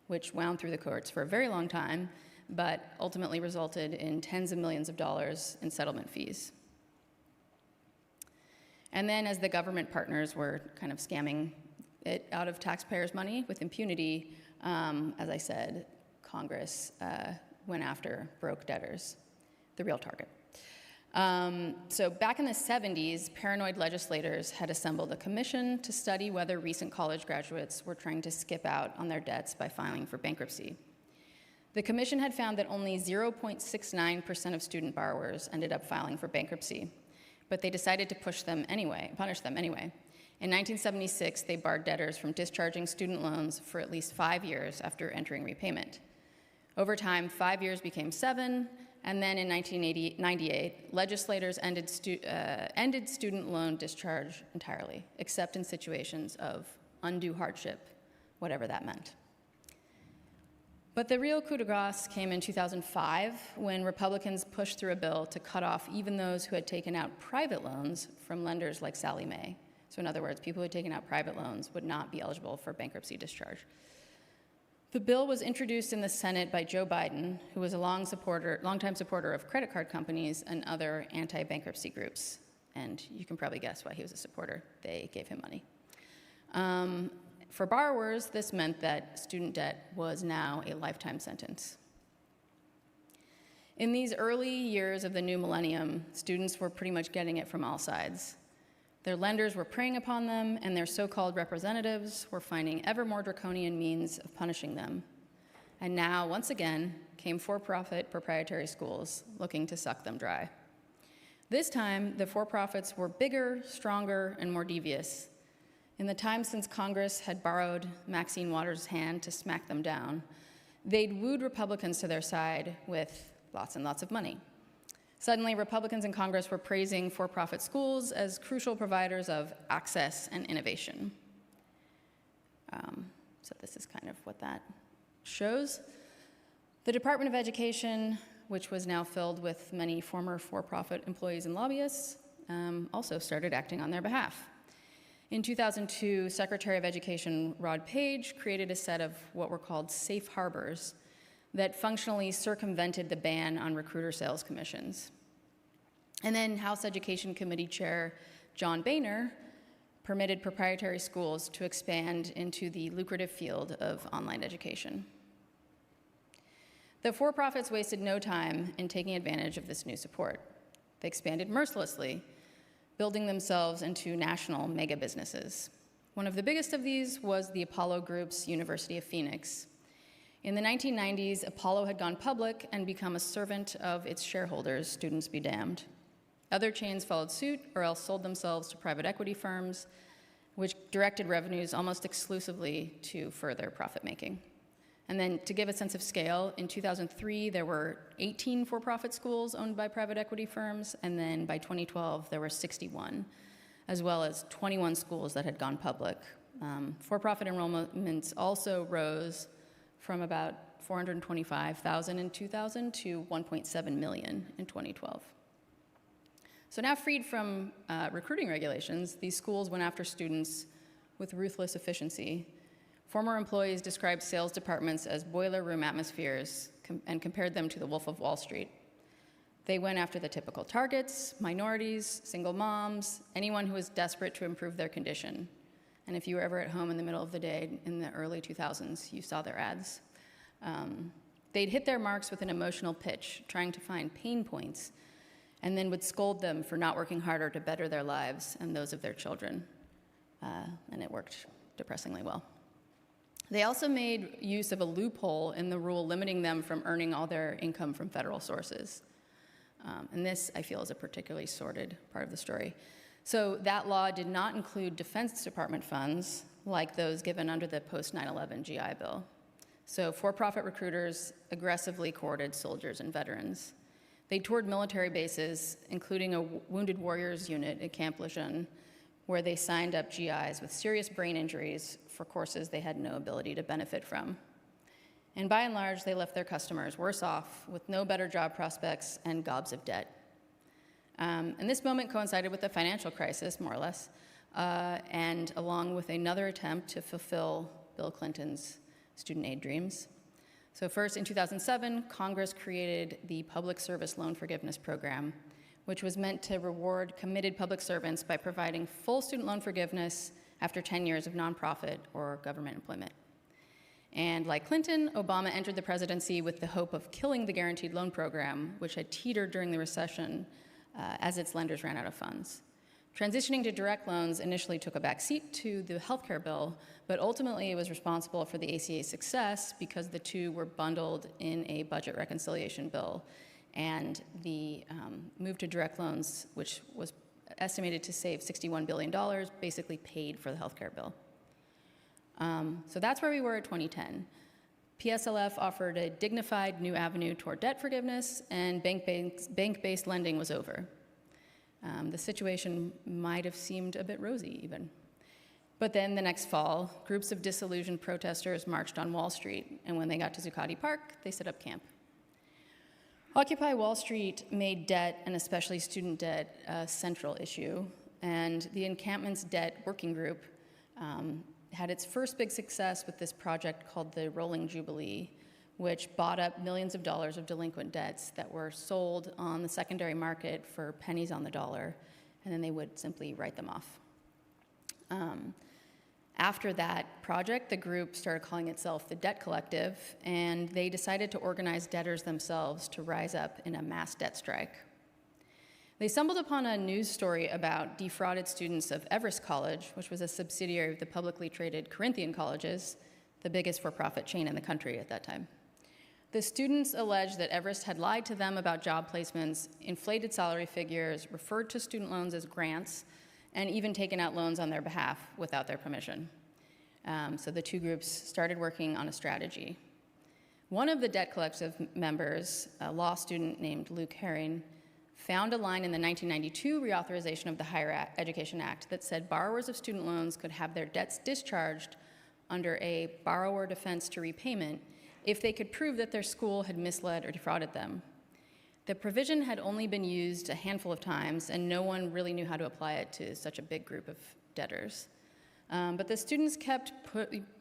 which wound through the courts for a very long time, but ultimately resulted in tens of millions of dollars in settlement fees. And then as the government partners were kind of scamming it out of taxpayers' money with impunity, as I said, Congress went after broke debtors, the real target. So back in the 70s, paranoid legislators had assembled a commission to study whether recent college graduates were trying to skip out on their debts by filing for bankruptcy. The commission had found that only 0.69% of student borrowers ended up filing for bankruptcy, but they decided to punish them anyway. In 1976, they barred debtors from discharging student loans for at least 5 years after entering repayment. Over time, 5 years became 7, and then in 1998, legislators ended student loan discharge entirely, except in situations of undue hardship, whatever that meant. But the real coup de grace came in 2005 when Republicans pushed through a bill to cut off even those who had taken out private loans from lenders like Sallie Mae. So in other words, people who had taken out private loans would not be eligible for bankruptcy discharge. The bill was introduced in the Senate by Joe Biden, who was a longtime supporter of credit card companies and other anti-bankruptcy groups. And you can probably guess why he was a supporter. They gave him money. For borrowers, this meant that student debt was now a lifetime sentence. In these early years of the new millennium, students were pretty much getting it from all sides. Their lenders were preying upon them, and their so-called representatives were finding ever more draconian means of punishing them. And now, once again, came for-profit proprietary schools looking to suck them dry. This time, the for-profits were bigger, stronger, and more devious. In the time since Congress had borrowed Maxine Waters' hand to smack them down, they'd wooed Republicans to their side with lots and lots of money. Suddenly, Republicans in Congress were praising for-profit schools as crucial providers of access and innovation. So this is kind of what that shows. The Department of Education, which was now filled with many former for-profit employees and lobbyists, also started acting on their behalf. In 2002, Secretary of Education Rod Page created a set of what were called safe harbors that functionally circumvented the ban on recruiter sales commissions. And then House Education Committee Chair John Boehner permitted proprietary schools to expand into the lucrative field of online education. The for-profits wasted no time in taking advantage of this new support. They expanded mercilessly, building themselves into national mega businesses. One of the biggest of these was the Apollo Group's University of Phoenix. In the 1990s, Apollo had gone public and become a servant of its shareholders, students be damned. Other chains followed suit or else sold themselves to private equity firms, which directed revenues almost exclusively to further profit-making. And then to give a sense of scale, in 2003, there were 18 for-profit schools owned by private equity firms, and then by 2012, there were 61, as well as 21 schools that had gone public. For-profit enrollments also rose from about 425,000 in 2000 to 1.7 million in 2012. So now freed from recruiting regulations, these schools went after students with ruthless efficiency. Former employees described sales departments as boiler room atmospheres and compared them to the Wolf of Wall Street. They went after the typical targets: minorities, single moms, anyone who was desperate to improve their condition. And if you were ever at home in the middle of the day in the early 2000s, you saw their ads. They'd hit their marks with an emotional pitch, trying to find pain points, and then would scold them for not working harder to better their lives and those of their children. And it worked depressingly well. They also made use of a loophole in the rule limiting them from earning all their income from federal sources. And this, I feel, is a particularly sordid part of the story. So that law did not include Defense Department funds like those given under the post-9/11 GI Bill. So for-profit recruiters aggressively courted soldiers and veterans. They toured military bases, including a Wounded Warriors unit at Camp Lejeune, where they signed up GIs with serious brain injuries for courses they had no ability to benefit from. And by and large, they left their customers worse off with no better job prospects and gobs of debt. And this moment coincided with the financial crisis, more or less, and along with another attempt to fulfill Bill Clinton's student aid dreams. So first, in 2007, Congress created the Public Service Loan Forgiveness Program, which was meant to reward committed public servants by providing full student loan forgiveness after 10 years of nonprofit or government employment. And like Clinton, Obama entered the presidency with the hope of killing the guaranteed loan program, which had teetered during the recession as its lenders ran out of funds. Transitioning to direct loans initially took a backseat to the healthcare bill, but ultimately it was responsible for the ACA's success because the two were bundled in a budget reconciliation bill. And the move to direct loans, which was estimated to save $61 billion, basically paid for the healthcare bill. So that's where we were at 2010. PSLF offered a dignified new avenue toward debt forgiveness, and bank-based lending was over. The situation might have seemed a bit rosy, even. But then the next fall, groups of disillusioned protesters marched on Wall Street, and when they got to Zuccotti Park, they set up camp. Occupy Wall Street made debt, and especially student debt, a central issue. And the Encampment's Debt Working Group had its first big success with this project called the Rolling Jubilee, which bought up millions of dollars of delinquent debts that were sold on the secondary market for pennies on the dollar, and then they would simply write them off. After that project, the group started calling itself the Debt Collective, and they decided to organize debtors themselves to rise up in a mass debt strike. They stumbled upon a news story about defrauded students of Everest College, which was a subsidiary of the publicly traded Corinthian colleges, the biggest for-profit chain in the country at that time. The students alleged that Everest had lied to them about job placements, inflated salary figures, referred to student loans as grants, and even taken out loans on their behalf without their permission. So the two groups started working on a strategy. One of the Debt Collective members, a law student named Luke Herring, found a line in the 1992 reauthorization of the Higher Education Act that said borrowers of student loans could have their debts discharged under a borrower defense to repayment if they could prove that their school had misled or defrauded them. The provision had only been used a handful of times, and no one really knew how to apply it to such a big group of debtors. But the students kept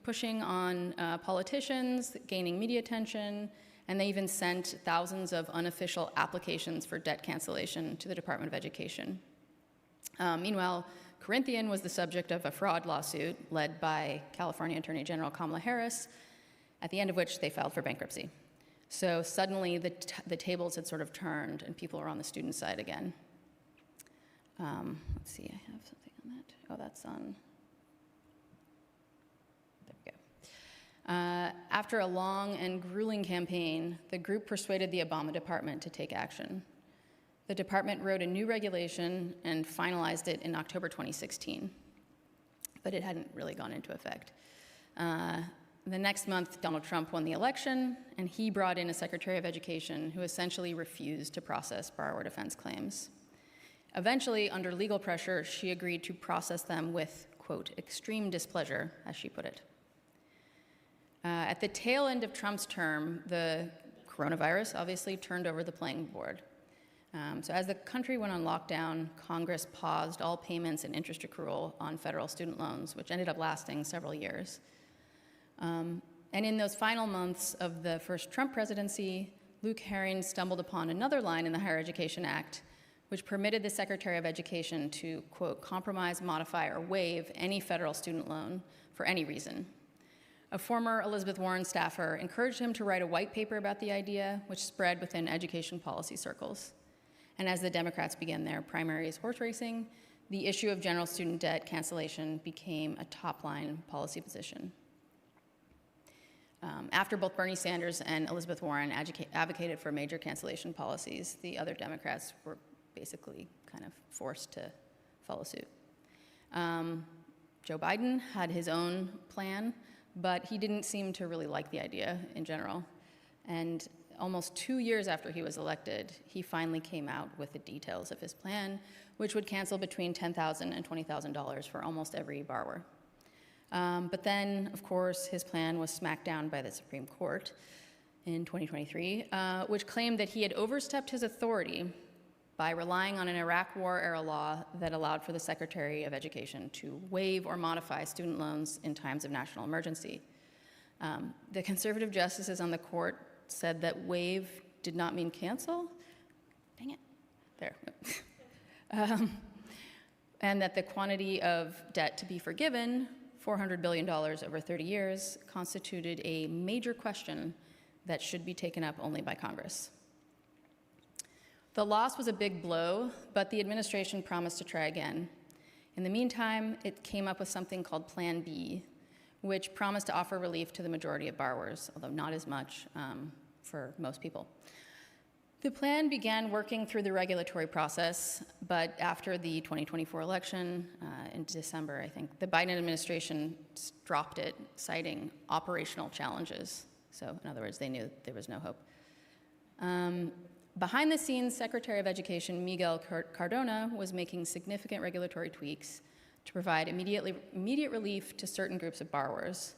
pushing on politicians, gaining media attention, and they even sent thousands of unofficial applications for debt cancellation to the Department of Education. Meanwhile, Corinthian was the subject of a fraud lawsuit led by California Attorney General Kamala Harris, at the end of which they filed for bankruptcy. So suddenly the tables had sort of turned and people were on the student side again. Let's see, I have something on that. Oh, that's on. There we go. After a long and grueling campaign, the group persuaded the Obama department to take action. The department wrote a new regulation and finalized it in October 2016, but it hadn't really gone into effect. The next month, Donald Trump won the election, and he brought in a Secretary of Education who essentially refused to process borrower defense claims. Eventually, under legal pressure, she agreed to process them with, quote, extreme displeasure, as she put it. At the tail end of Trump's term, the coronavirus obviously turned over the playing board. So as the country went on lockdown, Congress paused all payments and interest accrual on federal student loans, which ended up lasting several years. And in those final months of the first Trump presidency, Luke Herring stumbled upon another line in the Higher Education Act, which permitted the Secretary of Education to, quote, compromise, modify, or waive any federal student loan for any reason. A former Elizabeth Warren staffer encouraged him to write a white paper about the idea, which spread within education policy circles. And as the Democrats began their primaries horse racing, the issue of general student debt cancellation became a top-line policy position. After both Bernie Sanders and Elizabeth Warren advocated for major cancellation policies, the other Democrats were basically kind of forced to follow suit. Joe Biden had his own plan, but he didn't seem to really like the idea in general. And almost 2 years after he was elected, he finally came out with the details of his plan, which would cancel between $10,000 and $20,000 for almost every borrower. But then, of course, his plan was smacked down by the Supreme Court in 2023, which claimed that he had overstepped his authority by relying on an Iraq War-era law that allowed for the Secretary of Education to waive or modify student loans in times of national emergency. The conservative justices on the court said that waive did not mean cancel. Dang it. There. And that the quantity of debt to be forgiven, $400 billion over 30 years, constituted a major question that should be taken up only by Congress. The loss was a big blow, but the administration promised to try again. In the meantime, it came up with something called Plan B, which promised to offer relief to the majority of borrowers, although not as much for most people. The plan began working through the regulatory process, but after the 2024 election, in December, I think, the Biden administration dropped it, citing operational challenges. So in other words, they knew there was no hope. Behind the scenes, Secretary of Education Miguel Cardona was making significant regulatory tweaks to provide immediate relief to certain groups of borrowers.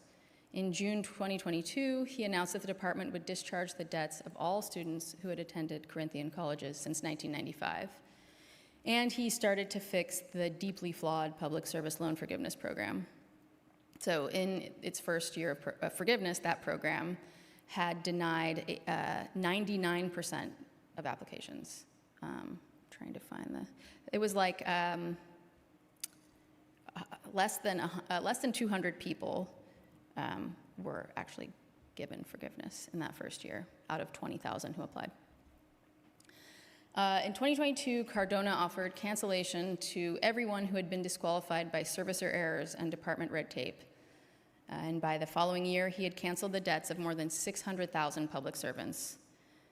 In June 2022, he announced that the department would discharge the debts of all students who had attended Corinthian colleges since 1995. And he started to fix the deeply flawed public service loan forgiveness program. So in its first year of forgiveness, that program had denied 99% of applications. Trying to find it was like less than 200 people were actually given forgiveness in that first year out of 20,000 who applied. In 2022, Cardona offered cancellation to everyone who had been disqualified by servicer errors and department red tape. And by the following year, he had canceled the debts of more than 600,000 public servants.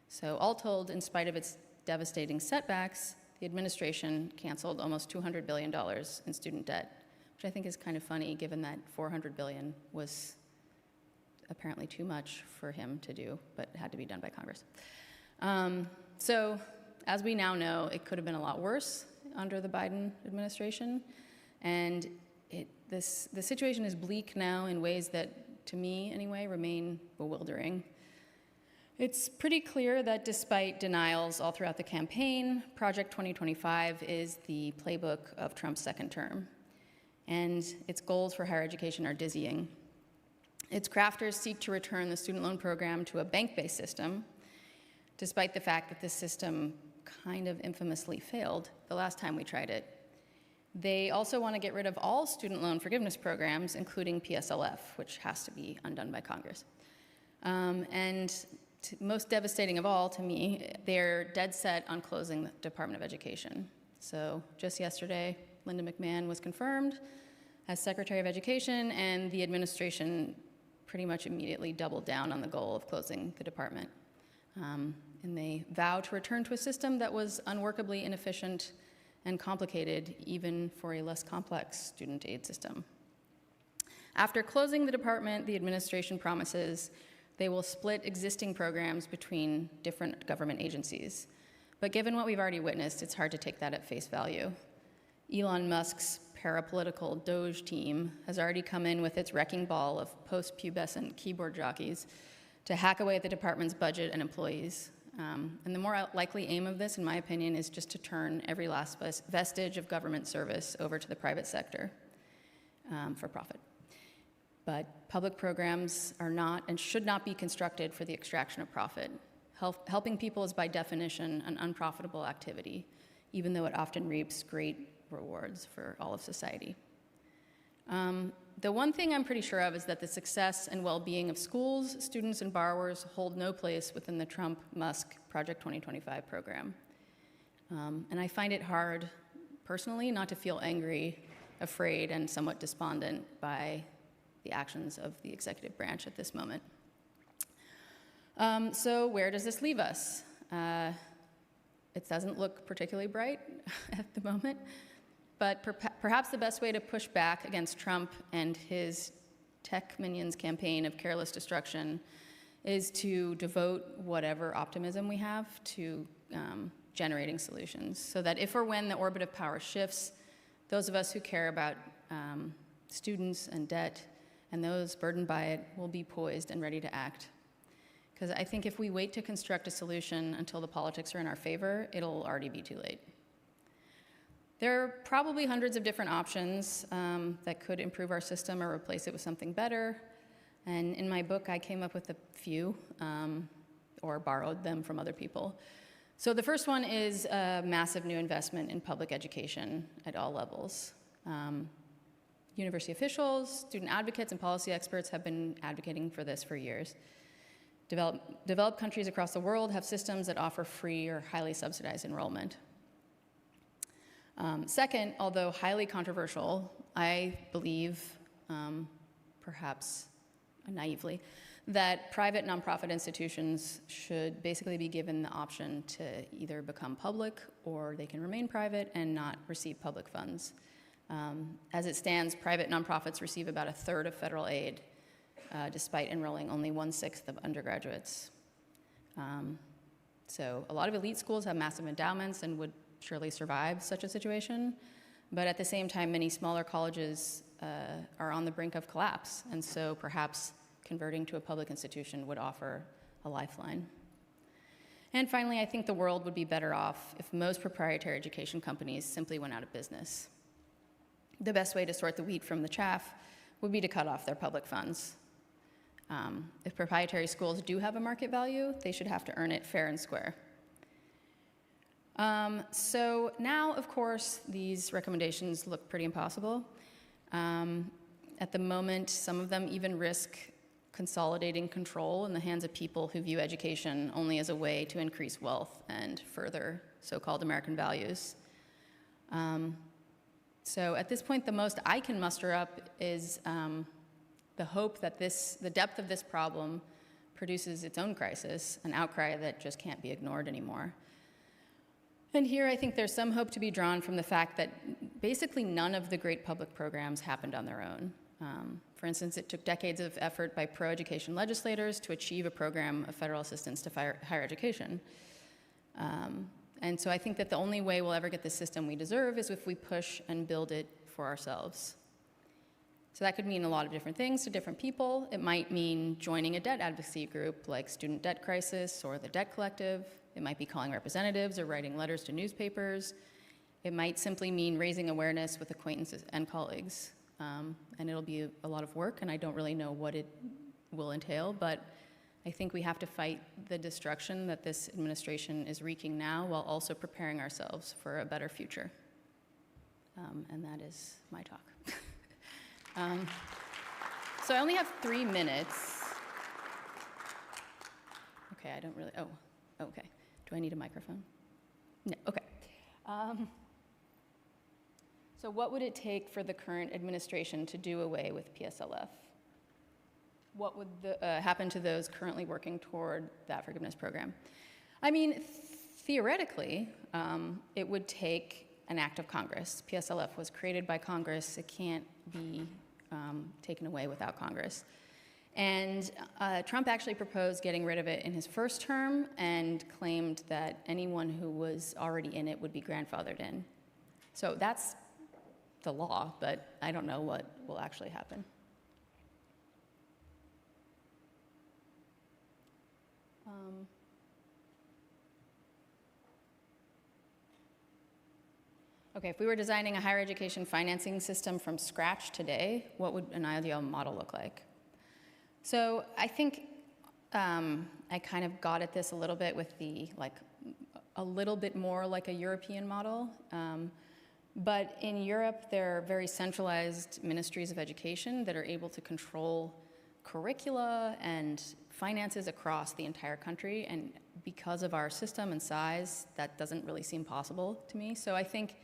So all told, in spite of its devastating setbacks, the administration canceled almost $200 billion in student debt, which I think is kind of funny given that $400 billion was apparently too much for him to do, but it had to be done by Congress. So as we now know, it could have been a lot worse under the Biden administration, and the situation is bleak now in ways that, to me anyway, remain bewildering. It's pretty clear that despite denials all throughout the campaign, Project 2025 is the playbook of Trump's second term, and its goals for higher education are dizzying. Its crafters seek to return the student loan program to a bank-based system, despite the fact that this system kind of infamously failed the last time we tried it. They also want to get rid of all student loan forgiveness programs, including PSLF, which has to be undone by Congress. Most devastating of all to me, they're dead set on closing the Department of Education. So just yesterday, Linda McMahon was confirmed as Secretary of Education, and the administration pretty much immediately doubled down on the goal of closing the department. And they vow to return to a system that was unworkably inefficient and complicated, even for a less complex student aid system. After closing the department, the administration promises they will split existing programs between different government agencies. But given what we've already witnessed, it's hard to take that at face value. Elon Musk's parapolitical Doge team has already come in with its wrecking ball of post-pubescent keyboard jockeys to hack away at the department's budget and employees. And the more likely aim of this, in my opinion, is just to turn every last vestige of government service over to the private sector for profit. But public programs are not and should not be constructed for the extraction of profit. Helping people is by definition an unprofitable activity, even though it often reaps great rewards for all of society. The one thing I'm pretty sure of is that the success and well-being of schools, students, and borrowers hold no place within the Trump-Musk Project 2025 program. And I find it hard, personally, not to feel angry, afraid, and somewhat despondent by the actions of the executive branch at this moment. So where does this leave us? It doesn't look particularly bright at the moment. But perhaps the best way to push back against Trump and his tech minions campaign of careless destruction is to devote whatever optimism we have to generating solutions, so that if or when the orbit of power shifts, those of us who care about students and debt and those burdened by it will be poised and ready to act. Because I think if we wait to construct a solution until the politics are in our favor, it'll already be too late. There are probably hundreds of different options that could improve our system or replace it with something better. And in my book, I came up with a few or borrowed them from other people. So the first one is a massive new investment in public education at all levels. University officials, student advocates, and policy experts have been advocating for this for years. Developed countries across the world have systems that offer free or highly subsidized enrollment. Second, although highly controversial, I believe, perhaps naively, that private nonprofit institutions should basically be given the option to either become public or they can remain private and not receive public funds. As it stands, private nonprofits receive about 1/3 of federal aid, despite enrolling only 1/6 of undergraduates. So a lot of elite schools have massive endowments and would surely survive such a situation, but at the same time, many smaller colleges are on the brink of collapse, and so perhaps converting to a public institution would offer a lifeline. And finally, I think the world would be better off if most proprietary education companies simply went out of business. The best way to sort the wheat from the chaff would be to cut off their public funds. If proprietary schools do have a market value, they should have to earn it fair and square. So now, of course, these recommendations look pretty impossible. At the moment, some of them even risk consolidating control in the hands of people who view education only as a way to increase wealth and further so-called American values. So at this point, the most I can muster up is the hope that the depth of this problem produces its own crisis, an outcry that just can't be ignored anymore. And here I think there's some hope to be drawn from the fact that basically none of the great public programs happened on their own. For instance, it took decades of effort by pro-education legislators to achieve a program of federal assistance to higher education. And so I think that the only way we'll ever get the system we deserve is if we push and build it for ourselves. So that could mean a lot of different things to different people. It might mean joining a debt advocacy group like Student Debt Crisis or the Debt Collective. It might be calling representatives or writing letters to newspapers. It might simply mean raising awareness with acquaintances and colleagues. And it'll be a lot of work, and I don't really know what it will entail, but I think we have to fight the destruction that this administration is wreaking now while also preparing ourselves for a better future. And that is my talk. So I only have 3 minutes. Okay, I don't really, okay. Do I need a microphone? No, okay. So what would it take for the current administration to do away with PSLF? What would happen to those currently working toward that forgiveness program? I mean, theoretically, it would take an act of Congress. PSLF was created by Congress. It can't be taken away without Congress. And Trump actually proposed getting rid of it in his first term and claimed that anyone who was already in it would be grandfathered in. So that's the law, but I don't know what will actually happen. Okay, if we were designing a higher education financing system from scratch today, what would an ideal model look like? So I think I kind of got at this a little bit with the, a little bit more like a European model. But in Europe, there are very centralized ministries of education that are able to control curricula and finances across the entire country. And because of our system and size, that doesn't really seem possible to me. So I think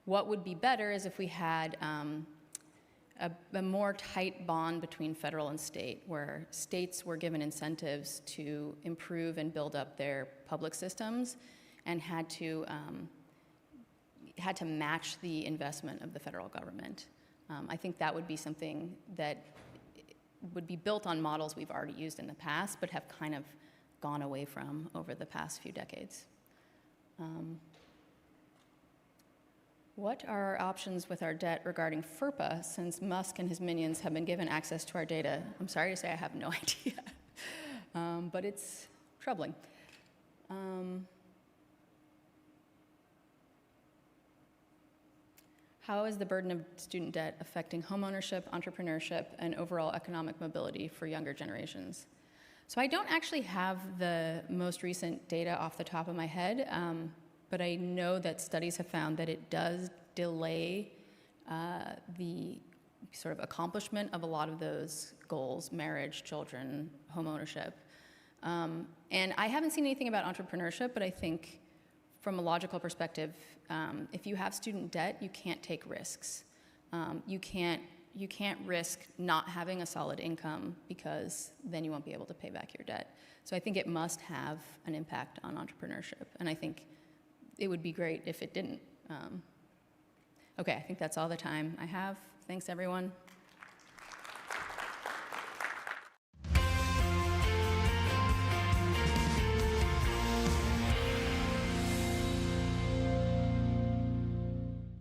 what would be better is if we had a more tight bond between federal and state, where states were given incentives to improve and build up their public systems and had to match the investment of the federal government. I think that would be something that would be built on models we've already used in the past, but have kind of gone away from over the past few decades. What are our options with our debt regarding FERPA, since Musk and his minions have been given access to our data? I'm sorry to say I have no idea, but it's troubling. How is the burden of student debt affecting homeownership, entrepreneurship, and overall economic mobility for younger generations? So I don't actually have the most recent data off the top of my head, but I know that studies have found that it does delay the sort of accomplishment of a lot of those goals: marriage, children, homeownership. And I haven't seen anything about entrepreneurship, but I think from a logical perspective, if you have student debt, you can't take risks. You can't risk not having a solid income, because then you won't be able to pay back your debt. So I think it must have an impact on entrepreneurship, and I think it would be great if it didn't. Okay, I think that's all the time I have. Thanks, everyone.